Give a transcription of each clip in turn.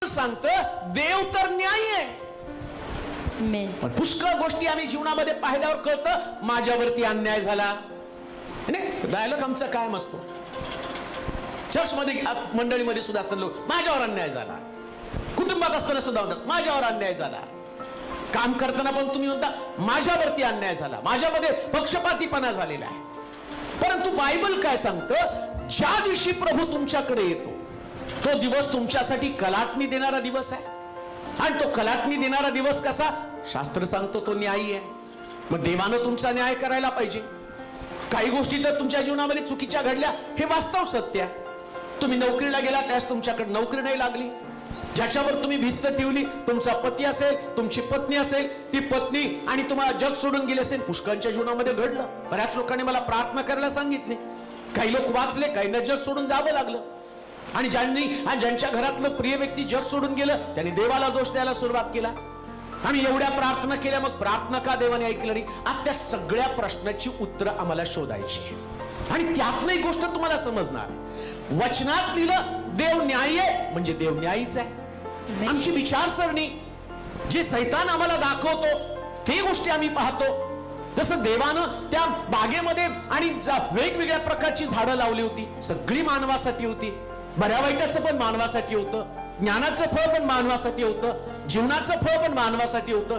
सांगतं देव तर न्यायी आहे. पण पुष्कळ गोष्टी आम्ही जीवनामध्ये पाहिल्यावर कळतं माझ्यावरती अन्याय झाला. डायलॉग आमचा कायम असतो. चर्च मध्ये मंडळीमध्ये सुद्धा असताना लोक माझ्यावर अन्याय झाला, कुटुंबात असताना सुद्धा म्हणतात माझ्यावर अन्याय झाला, काम करताना पण तुम्ही म्हणता माझ्यावरती अन्याय झाला, माझ्यामध्ये पक्षपातीपणा झालेला आहे. परंतु बायबल काय सांगतं, ज्या दिवशी प्रभू तुमच्याकडे येतो तो दिवस तुमच्यासाठी कलाटणी देणारा दिवस आहे. आणि तो कलाटणी देणारा दिवस कसा, शास्त्र सांगतो तो न्यायी आहे. मग देवानं तुमचा न्याय करायला पाहिजे. काही गोष्टी तर तुमच्या जीवनामध्ये चुकीच्या घडल्या हे वास्तव सत्य आहे. तुम्ही नोकरीला गेला त्यास तुमच्याकडे नोकरी नाही लागली, ज्याच्यावर तुम्ही भिस्त ठेवली, तुमचा पती असेल, तुमची पत्नी असेल, ती पत्नी आणि तुम्हाला जग सोडून गेली असेल. पुष्कळांच्या जीवनामध्ये घडलं. बऱ्याच लोकांनी मला प्रार्थना करायला सांगितली. काही लोक वाचले, काहींना जग सोडून जावं लागलं. आणि ज्यांच्या घरातलं प्रिय व्यक्ती जग सोडून गेलं त्यांनी देवाला दोष द्यायला सुरुवात केला. आम्ही एवढ्या प्रार्थना केल्या, मग प्रार्थना का देवाने ऐकलं नाही? आता त्या सगळ्या प्रश्नाची उत्तरं आम्हाला शोधायची. आणि त्यातनं एक गोष्ट तुम्हाला समजणार, वचनात लिहिलं देव न्यायी आहे म्हणजे देव न्यायीच आहे. आमची विचारसरणी जे सैतान आम्हाला दाखवतो ते गोष्टी आम्ही पाहतो. जसं देवानं त्या बागेमध्ये आणि वेगवेगळ्या प्रकारची झाडं लावली होती, सगळी मानवासाठी होती. बऱ्या वाईटाचं पण मानवासाठी होतं, ज्ञानाचं फळ पण मानवासाठी होतं, जीवनाचं फळ पण मानवासाठी होतं.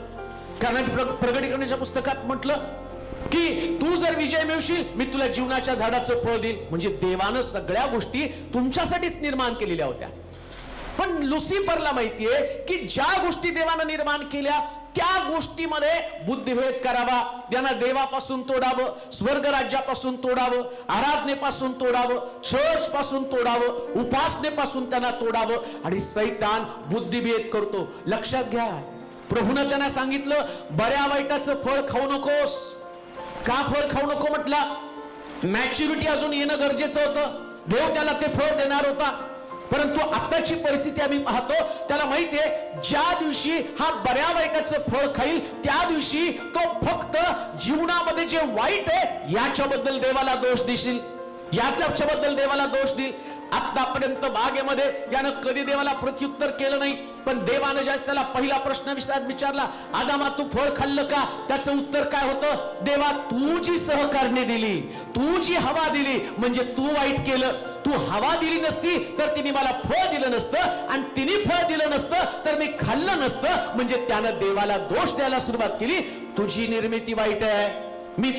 कारण प्रकटीकरणाच्या पुस्तकात म्हटलं की तू जर विजय मिळशील मी तुला जीवनाच्या झाडाचं फळ देईल. म्हणजे देवानं सगळ्या गोष्टी तुमच्यासाठीच निर्माण केलेल्या होत्या. पण लुसिफरला माहितीये की ज्या गोष्टी देवानं निर्माण केल्या त्या गोष्टीमध्ये बुद्धिभेद करावा, त्यांना देवापासून तोडावं, स्वर्ग राज्यापासून तोडावं, आराधनेपासून तोडावं, चर्च पासून तोडावं, उपासनेपासून त्यांना तोडावं. आणि सैतान बुद्धिभेद करतो. लक्षात घ्या, प्रभूनं त्यांना सांगितलं बऱ्या वाईटाचं फळ खाऊ नकोस. का फळ खाऊ नको म्हटला? मॅच्युरिटी अजून येणं गरजेचं होतं. देव त्याला ते फळ देणार होता. परंतु आताची परिस्थिती आम्ही पाहतो, त्याला माहितीये ज्या दिवशी हा बऱ्या वाईटाचं फळ खाईल त्या दिवशी तो फक्त जीवनामध्ये जे वाईट आहे याच्याबद्दल देवाला दोष देशील, याच्याबद्दल देवाला दोष देईल. आतापर्यंत बागेमध्ये यानं कधी देवाला प्रत्युत्तर केलं नाही. पण देवानं ज्यास त्याला पहिला प्रश्न विचारला, आदामा तू फळ खाल्लं का? त्याचं उत्तर काय होतं? देवा तू जी सहकार्य दिली, तू जी हवा दिली, म्हणजे तू वाईट केलं. तू हवा दिली नसती तर तिने मला फळ दिलं नसतं, आणि तिने फळ दिलं नसतं तर मी खाल्लं नसतं. म्हणजे त्यानं देवाला दोष द्यायला सुरुवात केली. तुझी निर्मिती वाईट आहे, मी